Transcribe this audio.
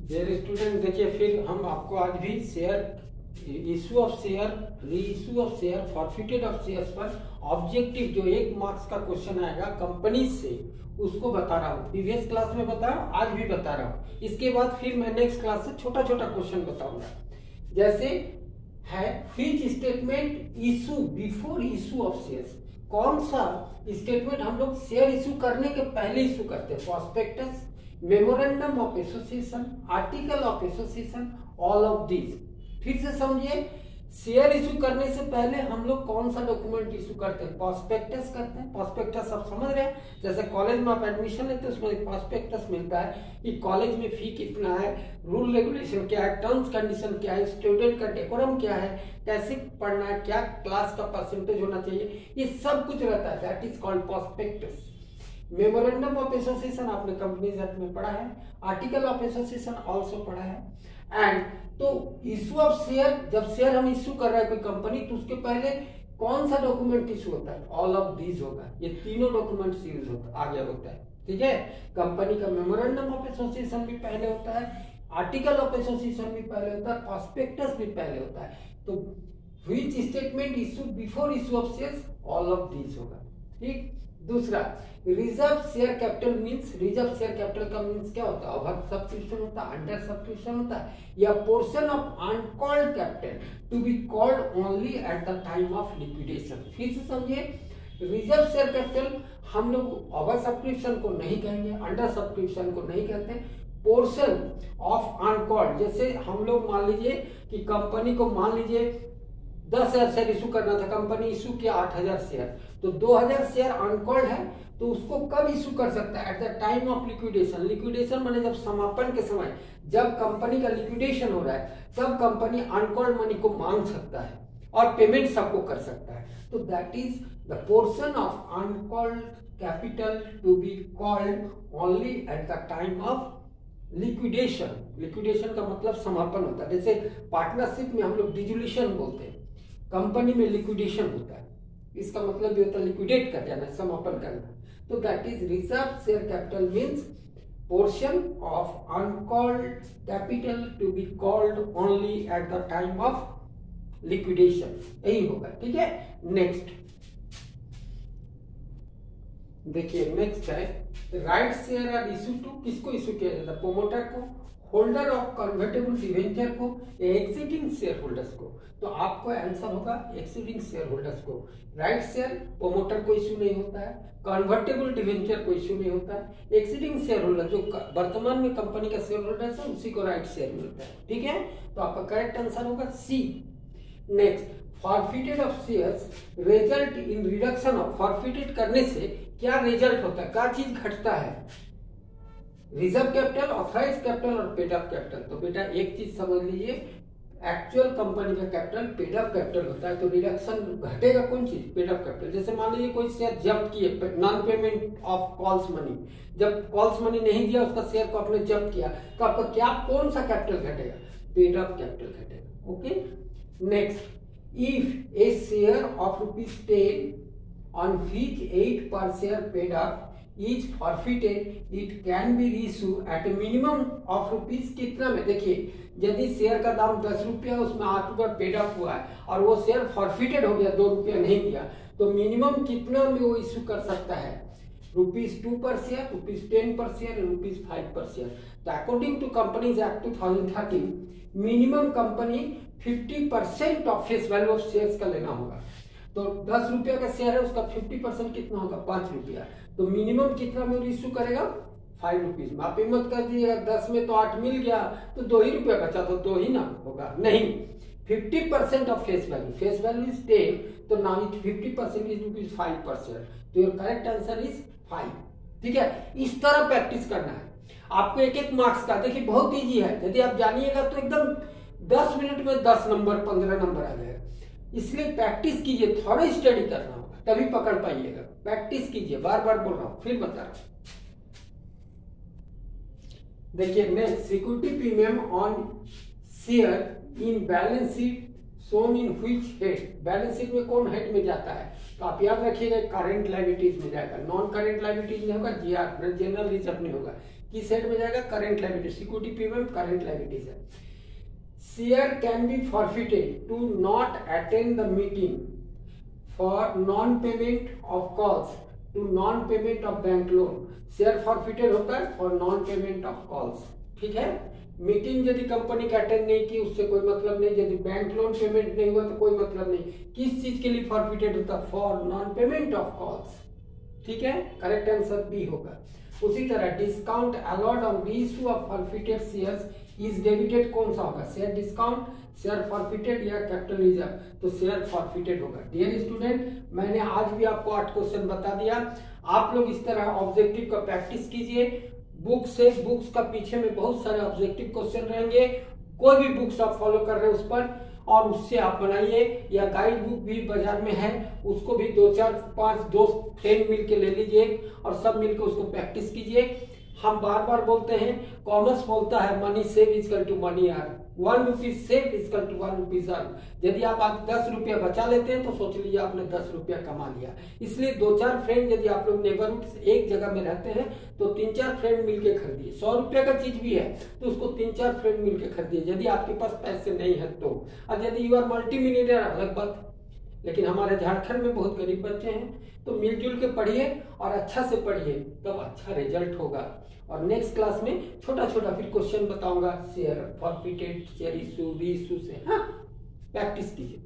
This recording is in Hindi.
डियर स्टूडेंट, देखिए फिर हम आपको आज भी इशू ऑफ शेयर, री issue of share, forfeited of shares पर ऑब्जेक्टिव जो 1 मार्क्स का क्वेश्चन आएगा कंपनी से, उसको बता रहा हूँ। प्रीवियस क्लास में बताया, आज भी बता रहा हूँ। इसके बाद फिर मैं नेक्स्ट क्लास से छोटा छोटा क्वेश्चन बताऊंगा। जैसे है which statement issue before issue of shares, कौन सा स्टेटमेंट हम लोग शेयर इशू करने के पहले इशू करते हैं? Prospectus, memorandum of association, article of association, all of this. फिर से समझिए, शेयर इशू करने से पहले हम लोग कौन सा डॉक्यूमेंट इशू करते हैं? प्रॉस्पेक्टस करते हैं। प्रॉस्पेक्टस आप समझ रहे हैं, जैसे कॉलेज में आप एडमिशन लेते हैं उसमें एक प्रॉस्पेक्टस मिलता है कि कॉलेज में फी कितना है, रूल रेगुलेशन क्या है, टर्म्स कंडीशन क्या है, स्टूडेंट का डेकोरम क्या है, कैसे पढ़ना है, क्या क्लास का परसेंटेज होना चाहिए, ये सब कुछ रहता है। That is called prospectus. Memorandum of association आपने कंपनीज एक्ट में पढ़ा है, आर्टिकल ऑफ एसोसिएशन ऑल्सो पढ़ा है। एंड तो इशू ऑफ शेयर, जब शेयर हम इशू कर रहे हैं कोई कंपनी, तो उसके पहले कौन सा डॉक्यूमेंट इशू होता है? ऑल ऑफ दीज होगा। ये तीनों डॉक्यूमेंट्स यूज होता आगे होता है, ठीक है। कंपनी का मेमोरेंडम ऑफ एसोसिएशन भी पहले होता है, आर्टिकल ऑफ एसोसिएशन भी पहले होता है, प्रॉस्पेक्टस भी पहले होता है। तो which statement issue before issue of shares, all of these होगा, ठीक। दूसरा, reserve share capital means, reserve share capital का मींस क्या होता है? ओवर सब्सक्रिप्शन होता है, अंडर सब्सक्रिप्शन होता है, या portion of uncalled capital to be called only at the time of liquidation. फिर से समझिए, रिजर्व शेयर कैपिटल हम लोग ओवर सब्सक्रिप्शन को नहीं कहेंगे, अंडर सब्सक्रिप्शन को नहीं कहते। पोर्शन ऑफ अनकॉल्ड, जैसे हम लोग मान लीजिए कि कंपनी को मान लीजिए 10,000 शेयर इशू करना था, कंपनी इशू किया 8,000 शेयर, तो 2,000 शेयर अनकॉल्ड है, तो उसको कब इशू कर सकता है? Eight the time of liquidation. Liquidation माने जब समापन के समय, जब कंपनी का लिक्विडेशन हो रहा है, तब कंपनी अनकॉल्ड मनी को मांग सकता है और पेमेंट सबको कर सकता है। तो that is the portion of uncalled capital to be called only at the time of liquidation. Liquidation का मतलब समापन होता है। जैसे पार्टनरशिप में हम लोग डिसोल्यूशन बोलते हैं, कंपनी में लिक्विडेशन होता है, इसका मतलब ये होता है लिक्विडेट कर जाना, समापन करना। तो that is reserve share capital means portion of uncalled capital to be called only at the time of liquidation, यही होगा, ठीक है। नेक्स्ट देखिए, नेक्स्ट है right share are issue to, किसको इशू किया जाता है? प्रोमोटर को, होल्डर ऑफ कन्वर्टेबल डिवेंचर को, एक्सिस्टिंग शेयर होल्डर्स को। तो आपको आंसर होगा एक्सिस्टिंग शेयर होल्डर्स को। राइट शेयर प्रोमोटर को इशू नहीं होता है, कन्वर्टेबल डिवेंचर को इशू नहीं होता है, एक्सिस्टिंग शेयर होल्डर जो वर्तमान में कंपनी का शेयर होल्डर है उसी को राइट शेयर मिलता है, ठीक है। तो आपका करेक्ट आंसर होगा C. Next, forfeited of shares result in reduction of, forfeited करने से क्या रिजल्ट होता है, क्या चीज घटता है? रिजर्व कैपिटल, ऑथराइज कैपिटल और पेड अप कैपिटल। तो बेटा एक चीज समझ लीजिए, एक्चुअल कंपनी का कैपिटल पेड अप कैपिटल होता है, तो रिडक्शन घटेगा कौन चीज? Paid up capital. जैसे मान लीजिए कोई शेयर जब्त किए, non payment of calls money, जब कॉल्स मनी नहीं दिया उसका शेयर को आपने जब्त किया, तो आपका क्या कौन सा कैपिटल घटेगा? पेड अप कैपिटल घटेगा, okay. Next, if A share of ₹10 on which 8 per share paid up is forfeited, it can be reissued at a minimum of rupees कितना में? देखिए, यदि शेयर का दाम 10 रुपया, उसमें 8 रुपया पेड अप हुआ है और वो शेयर फॉरफिटेड हो गया, 2 रुपया नहीं दिया, तो मिनिमम कितना में वो इशू कर सकता है? ₹2 पर शेयर, ₹10 पर शेयर, ₹5 पर शेयर। तो according to companies act 2013, minimum company 50% of face value of shares का लेना होगा। तो 10 रुपया का शेयर है, उसका 50% कितना होगा? 5 रुपया। तो मिनिमम कितना में इशू करेगा? 5 रुपीज में। आप हिम्मत कर दीजिएगा, 10 में तो 8 मिल गया, तो 2 ही रुपया बचा, तो 2 ही ना होगा, नहीं। 50% of face value, face value is 10, तो नाउ इट 50% इज ₹5 पर शेयर। तो योर करेक्ट आंसर इज 5, ठीक है। इस तरह प्रैक्टिस करना है आपको, एक एक मार्क्स का। देखिए बहुत ईजी है, यदि आप जानिएगा तो एकदम 10 मिनट में 10 नंबर 15 नंबर आ जाएगा। इसलिए प्रैक्टिस कीजिए, थोड़ा स्टडी करना होगा, तभी पकड़ पाइएगा। प्रैक्टिस कीजिए, बार बार बोल रहा हूं, फिर बता रहा हूं। देखिए next, security premium on share in balance sheet shown in which head. Balance sheet में कौन हेड में जाता है? तो आप याद रखिएगा, करेंट लायबिलिटीज में जाएगा, नॉन करेंट लायबिलिटीज में होगा, जीआर जनरल रिजर्व में होगा। किस हेड में जाएगा? Current liability, security payment current liabilities है। Share can be forfeited to not attend the meeting for non payment of calls to non payment of bank loan. Share forfeited होता है for non payment of calls, ठीक है। मीटिंग यदि कंपनी का अटेंड नहीं की उससे कोई मतलब नहीं, यदि बैंक लोन पेमेंट नहीं हुआ तो कोई मतलब नहीं। किस चीज के लिए फॉरफिटेड होता है? For non payment of calls, ठीक है। करेक्ट आंसर बी होगा। उसी तरह discount a lot on reissue of forfeited shares is debited, कौन सा होगा? शेयर डिस्काउंट, शेयर फॉरफिटेड या कैपिटल रिजर्व? तो शेयर फॉरफिटेड होगा। डियर स्टूडेंट, मैंने आज भी आपको 8 क्वेश्चन बता दिया। आप लोग इस तरह ऑब्जेक्टिव का प्रैक्टिस कीजिए। बुक्स का पीछे में बहुत सारे ऑब्जेक्टिव क्वेश्चन रहेंगे। कोई भी बुक्स आप फॉलो कर रहे हैं उस पर और उससे आप बनाइए, या गाइड बुक भी बाजार में है उसको भी 2 4 5 दोस्त फ्रेंड मिलके ले लीजिए और सब मिलकर उसको प्रैक्टिस कीजिए। हम बार बार बोलते हैं, कॉमर्स बोलता है money save is equal to money earn, 1 rupees save is equal to 1 rupees earn. यदि आप आज 10 रुपया बचा लेते हैं तो सोच लीजिए आपने 10 रुपया कमा लिया। इसलिए 2 4 फ्रेंड, यदि आप लोग नेबरहुड एक जगह में रहते हैं तो 3 4 फ्रेंड मिलके खरीदिए। 100 रुपया का चीज भी है तो उसको 3 4 फ्रेंड मिलके खरीदिए, यदि आपके पास पैसे नहीं है तो। और यदि यू आर मल्टी मिलियनर अलग बात, लेकिन हमारे झारखंड में बहुत गरीब बच्चे हैं, तो मिलजुल के पढ़िए और अच्छा से पढ़िए, तब अच्छा रिजल्ट होगा। और नेक्स्ट क्लास में छोटा छोटा फिर क्वेश्चन बताऊंगा शेयर फॉरफिटेड, शेयर इशू, री इशू से। हाँ, प्रैक्टिस कीजिए।